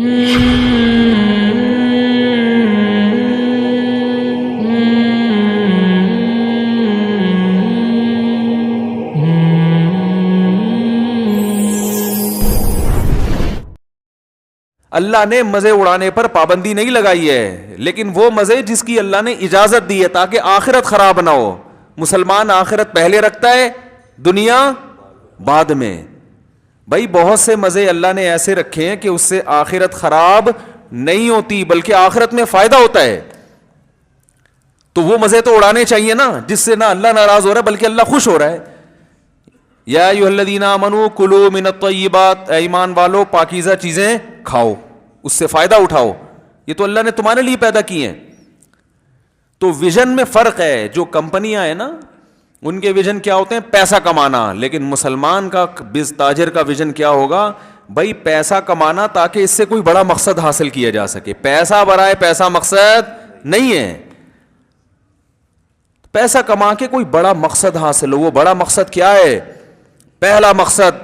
اللہ نے مزے اڑانے پر پابندی نہیں لگائی ہے، لیکن وہ مزے جس کی اللہ نے اجازت دی ہے تاکہ آخرت خراب نہ ہو. مسلمان آخرت پہلے رکھتا ہے، دنیا بعد میں. بھائی بہت سے مزے اللہ نے ایسے رکھے ہیں کہ اس سے آخرت خراب نہیں ہوتی بلکہ آخرت میں فائدہ ہوتا ہے. تو وہ مزے تو اڑانے چاہیے نا جس سے نہ اللہ ناراض ہو رہا ہے بلکہ اللہ خوش ہو رہا ہے. یا ایھا الذین آمنوا کلوا من الطیبات، اے ایمان والو پاکیزہ چیزیں کھاؤ، اس سے فائدہ اٹھاؤ، یہ تو اللہ نے تمہارے لیے پیدا کی ہیں. تو ویژن میں فرق ہے. جو کمپنیاں ہیں نا ان کے ویژن کیا ہوتے ہیں؟ پیسہ کمانا. لیکن مسلمان کا تاجر کا ویژن کیا ہوگا؟ بھائی پیسہ کمانا تاکہ اس سے کوئی بڑا مقصد حاصل کیا جا سکے. پیسہ برائے پیسہ مقصد نہیں ہے. پیسہ کما کے کوئی بڑا مقصد حاصل ہو. وہ بڑا مقصد کیا ہے؟ پہلا مقصد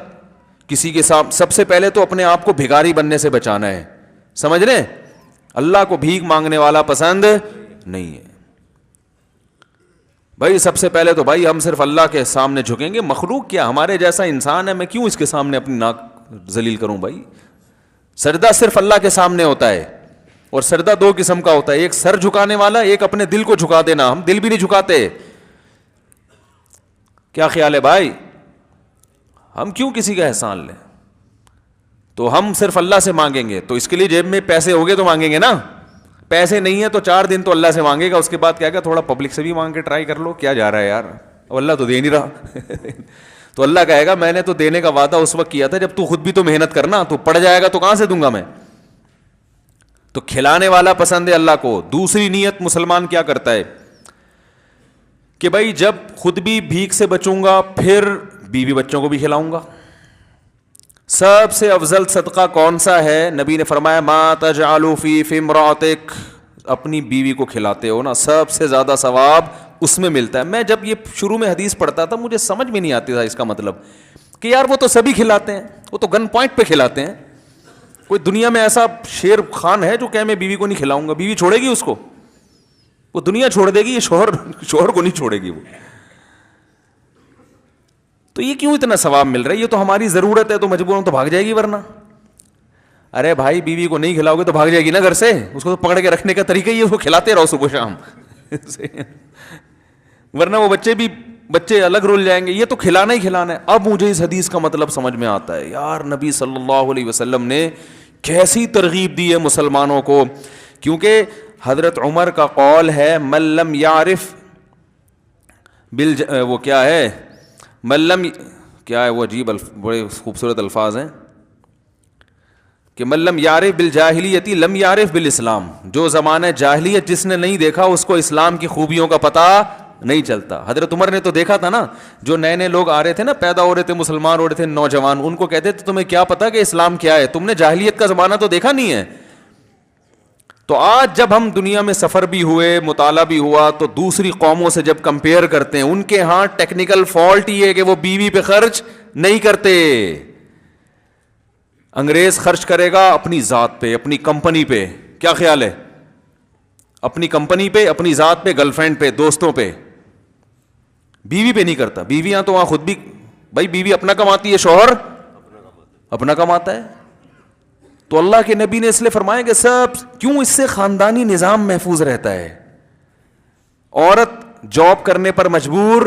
کسی کے ساتھ سب سے پہلے تو اپنے آپ کو بھکاری بننے سے بچانا ہے. سمجھ رہے؟ اللہ کو بھیک مانگنے والا پسند نہیں ہے. بھائی سب سے پہلے تو بھائی ہم صرف اللہ کے سامنے جھکیں گے. مخلوق کیا ہمارے جیسا انسان ہے، میں کیوں اس کے سامنے اپنی ناک ذلیل کروں؟ بھائی سجدہ صرف اللہ کے سامنے ہوتا ہے، اور سجدہ دو قسم کا ہوتا ہے، ایک سر جھکانے والا، ایک اپنے دل کو جھکا دینا. ہم دل بھی نہیں جھکاتے. کیا خیال ہے بھائی؟ ہم کیوں کسی کا احسان لیں؟ تو ہم صرف اللہ سے مانگیں گے. تو اس کے لیے جیب میں پیسے ہوگے تو مانگیں گے نا. پیسے نہیں ہیں تو 4 دن تو اللہ سے مانگے گا، اس کے بعد کیا کہ تھوڑا پبلک سے بھی مانگ کے ٹرائی کر لو. کیا جا رہا ہے یار، اب اللہ تو دے نہیں رہا. تو اللہ کہے گا میں نے تو دینے کا وعدہ اس وقت کیا تھا جب تو خود بھی تو محنت کرنا. تو پڑ جائے گا تو کہاں سے دوں گا میں؟ تو کھلانے والا پسند ہے اللہ کو. دوسری نیت مسلمان کیا کرتا ہے کہ بھائی جب خود بھی بھیک سے بچوں گا پھر بیوی بچوں کو بھی کھلاؤں گا. سب سے افضل صدقہ کون سا ہے؟ نبی نے فرمایا ما تجعل فی امرأتک، اپنی بیوی کو کھلاتے ہو نا سب سے زیادہ ثواب اس میں ملتا ہے. میں جب یہ شروع میں حدیث پڑھتا تھا مجھے سمجھ میں نہیں آتی تھا اس کا مطلب کہ یار وہ تو سبھی کھلاتے ہیں، وہ تو گن پوائنٹ پہ کھلاتے ہیں. کوئی دنیا میں ایسا شیر خان ہے جو کہ میں بیوی کو نہیں کھلاؤں گا؟ بیوی چھوڑے گی اس کو؟ وہ دنیا چھوڑ دے گی، یہ شوہر کو نہیں چھوڑے گی وہ. تو یہ کیوں اتنا ثواب مل رہا ہے؟ یہ تو ہماری ضرورت ہے تو مجبوروں تو بھاگ جائے گی ورنہ. ارے بھائی بیوی کو نہیں کھلاؤ گے تو بھاگ جائے گی نا گھر سے. اس کو تو پکڑ کے رکھنے کا طریقہ یہ اس کو کھلاتے رہو صبح شام. ورنہ وہ بچے الگ رول جائیں گے. یہ تو کھلانا ہی کھلانا ہے. اب مجھے اس حدیث کا مطلب سمجھ میں آتا ہے. یار نبی صلی اللہ علیہ وسلم نے کیسی ترغیب دی ہے مسلمانوں کو. کیونکہ حضرت عمر کا قول ہے من لم یعرف وہ کیا ہے ملم، کیا ہے وہ عجیب بڑے خوبصورت الفاظ ہیں کہ ملم یعرف بالجاہلیت لم یعرف بالاسلام. جو زمانہ جاہلیت جس نے نہیں دیکھا اس کو اسلام کی خوبیوں کا پتہ نہیں چلتا. حضرت عمر نے تو دیکھا تھا نا، جو نئے نئے لوگ آ رہے تھے نا، پیدا ہو رہے تھے، مسلمان ہو رہے تھے نوجوان، ان کو کہتے تھے تمہیں کیا پتا کہ اسلام کیا ہے؟ تم نے جاہلیت کا زمانہ تو دیکھا نہیں ہے. تو آج جب ہم دنیا میں سفر بھی ہوئے، مطالعہ بھی ہوا، تو دوسری قوموں سے جب کمپیئر کرتے ہیں ان کے ہاں ٹیکنیکل فالٹ یہ ہے کہ وہ بیوی پہ خرچ نہیں کرتے. انگریز خرچ کرے گا اپنی ذات پہ، اپنی کمپنی پہ. کیا خیال ہے؟ اپنی کمپنی پہ، اپنی ذات پہ، گرل فرینڈ پہ، دوستوں پہ. بیوی پہ نہیں کرتا. بیویاں تو وہاں خود بھی، بھائی بیوی اپنا کماتی ہے، شوہر اپنا کماتا ہے. تو اللہ کے نبی نے اس لیے فرمایا کہ سب کیوں، اس سے خاندانی نظام محفوظ رہتا ہے. عورت جاب کرنے پر مجبور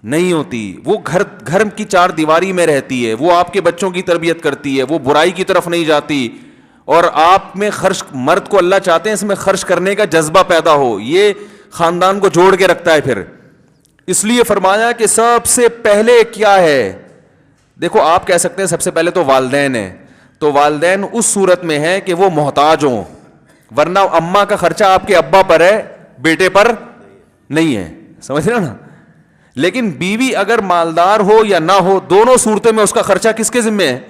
نہیں ہوتی، وہ گھر کی 4 دیواری میں رہتی ہے، وہ آپ کے بچوں کی تربیت کرتی ہے، وہ برائی کی طرف نہیں جاتی. اور آپ میں خرچ، مرد کو اللہ چاہتے ہیں اس میں خرچ کرنے کا جذبہ پیدا ہو. یہ خاندان کو جوڑ کے رکھتا ہے. پھر اس لیے فرمایا کہ سب سے پہلے کیا ہے؟ دیکھو آپ کہہ سکتے ہیں سب سے پہلے تو والدین ہیں. تو والدین اس صورت میں ہے کہ وہ محتاج ہوں، ورنہ اماں کا خرچہ آپ کے ابا پر ہے، بیٹے پر نہیں ہے. سمجھ رہے ہو نا؟ لیکن بیوی اگر مالدار ہو یا نہ ہو، دونوں صورتوں میں اس کا خرچہ کس کے ذمہ ہے؟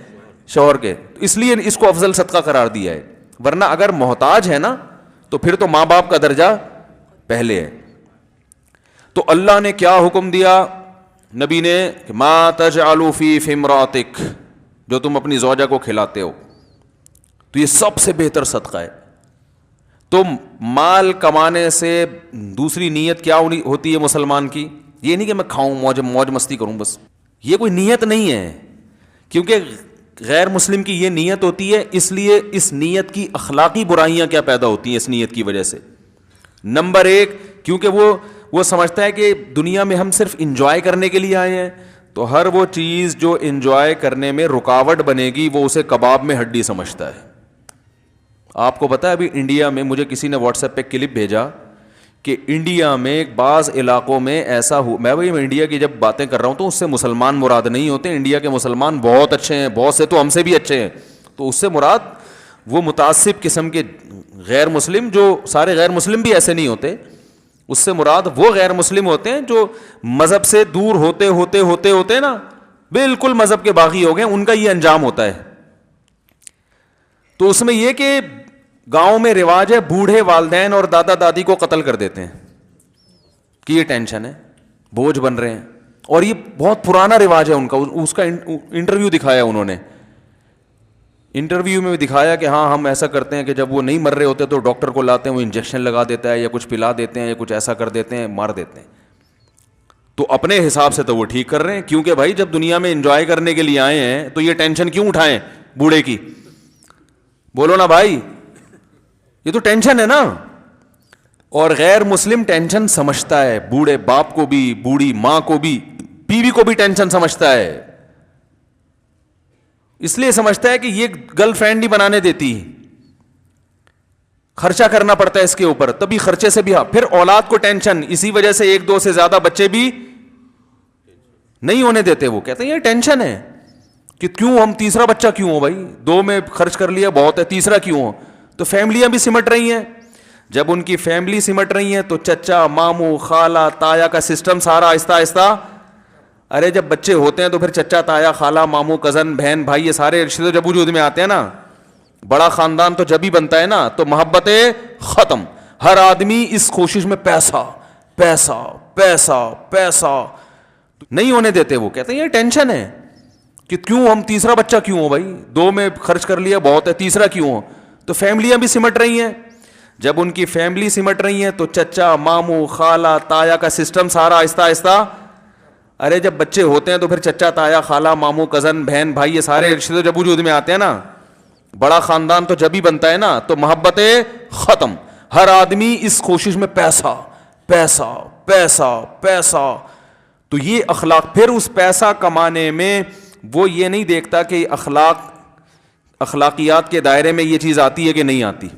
شوہر کے. اس لیے اس کو افضل صدقہ قرار دیا ہے. ورنہ اگر محتاج ہے نا تو پھر تو ماں باپ کا درجہ پہلے ہے. تو اللہ نے کیا حکم دیا نبی نے کہ ما تجعلوا فی امرأتک، جو تم اپنی زوجہ کو کھلاتے ہو. تو یہ سب سے بہتر صدقہ ہے. تو مال کمانے سے دوسری نیت کیا ہوتی ہے مسلمان کی؟ یہ نہیں کہ میں کھاؤں موج مستی کروں بس, یہ کوئی نیت نہیں ہے. کیونکہ غیر مسلم کی یہ نیت ہوتی ہے, اس لیے اس نیت کی اخلاقی برائیاں کیا پیدا ہوتی ہیں اس نیت کی وجہ سے. نمبر ایک, کیونکہ وہ سمجھتا ہے کہ دنیا میں ہم صرف انجوائے کرنے کے لیے آئے ہیں, تو ہر وہ چیز جو انجوائے کرنے میں رکاوٹ بنے گی وہ اسے کباب میں ہڈی سمجھتا ہے. آپ کو پتا ہے ابھی انڈیا میں مجھے کسی نے واٹس ایپ پہ کلپ بھیجا کہ انڈیا میں بعض علاقوں میں ایسا ہو, میں انڈیا کی جب باتیں کر رہا ہوں تو اس سے مسلمان مراد نہیں ہوتے, انڈیا کے مسلمان بہت اچھے ہیں, بہت سے تو ہم سے بھی اچھے ہیں, تو اس سے مراد وہ متعصب قسم کے غیر مسلم, جو سارے غیر مسلم بھی ایسے نہیں ہوتے, اس سے مراد وہ غیر مسلم ہوتے ہیں جو مذہب سے دور ہوتے ہوتے ہوتے ہوتے نا بالکل مذہب کے باغی ہو گئے, ان کا یہ انجام ہوتا ہے. تو اس میں یہ کہ گاؤں میں رواج ہے بوڑھے والدین اور دادا دادی کو قتل کر دیتے ہیں کہ یہ ٹینشن ہے, بوجھ بن رہے ہیں, اور یہ بہت پرانا رواج ہے ان کا. اس کا انٹرویو دکھایا انہوں نے, انٹرویو میں دکھایا کہ ہاں ہم ایسا کرتے ہیں کہ جب وہ نہیں مر رہے ہوتے تو ڈاکٹر کو لاتے ہیں, وہ انجیکشن لگا دیتا ہے یا کچھ پلا دیتے ہیں یا کچھ ایسا کر دیتے ہیں, مار دیتے ہیں. تو اپنے حساب سے تو وہ ٹھیک کر رہے ہیں, کیونکہ بھائی جب دنیا میں انجوائے کرنے کے لیے آئے ہیں تو یہ ٹینشن کیوں اٹھائیں بوڑھے کی؟ بولو نا بھائی, یہ تو ٹینشن ہے نا. اور غیر مسلم ٹینشن سمجھتا ہے, بوڑھے باپ کو بھی, بوڑھی ماں کو بھی, بیوی کو بھی ٹینشن سمجھتا ہے. اس لیے سمجھتا ہے کہ یہ گرل فرینڈ نہیں بنانے دیتی, خرچہ کرنا پڑتا ہے اس کے اوپر, تبھی خرچے سے بھی. پھر اولاد کو ٹینشن, اسی وجہ سے ایک دو سے زیادہ بچے بھی نہیں ہونے دیتے. وہ کہتے ہیں یہ ٹینشن ہے کہ کیوں ہم تیسرا بچہ کیوں ہو بھائی, دو میں خرچ کر لیا بہت ہے, تیسرا کیوں ہو. تو فیملیاں بھی سمٹ رہی ہیں, جب ان کی فیملی سمٹ رہی ہیں تو چچا ماموں خالہ تایا کا سسٹم سارا آہستہ آہستہ. ارے جب بچے ہوتے ہیں تو پھر چچا تایا خالہ ماموں کزن بہن بھائی یہ سارے رشتے تو جب وجود میں آتے ہیں نا, بڑا خاندان تو جب ہی بنتا ہے نا, تو محبتیں ختم. ہر آدمی اس کوشش میں پیسہ پیسہ پیسہ پیسہ نہیں ہونے دیتے. وہ کہتے ہیں یہ ٹینشن ہے کہ کیوں ہم تیسرا بچہ کیوں ہو بھائی, دو میں خرچ کر لیا بہت ہے, تیسرا کیوں ہو. تو فیملیاں بھی سمٹ رہی ہیں, جب ان کی فیملی سمٹ رہی ہیں تو چچا ماموں خالہ تایا کا سسٹم سارا آہستہ آہستہ. ارے جب بچے ہوتے ہیں تو پھر چچا تایا خالہ ماموں کزن بہن بھائی یہ سارے رشتے تو جب وجود میں آتے ہیں نا, بڑا خاندان تو جب ہی بنتا ہے نا, تو محبتیں ختم. ہر آدمی اس کوشش میں پیسہ پیسہ پیسہ پیسہ. تو یہ اخلاق, پھر اس پیسہ کمانے میں وہ یہ نہیں دیکھتا کہ اخلاقیات کے دائرے میں یہ چیز آتی ہے کہ نہیں آتی.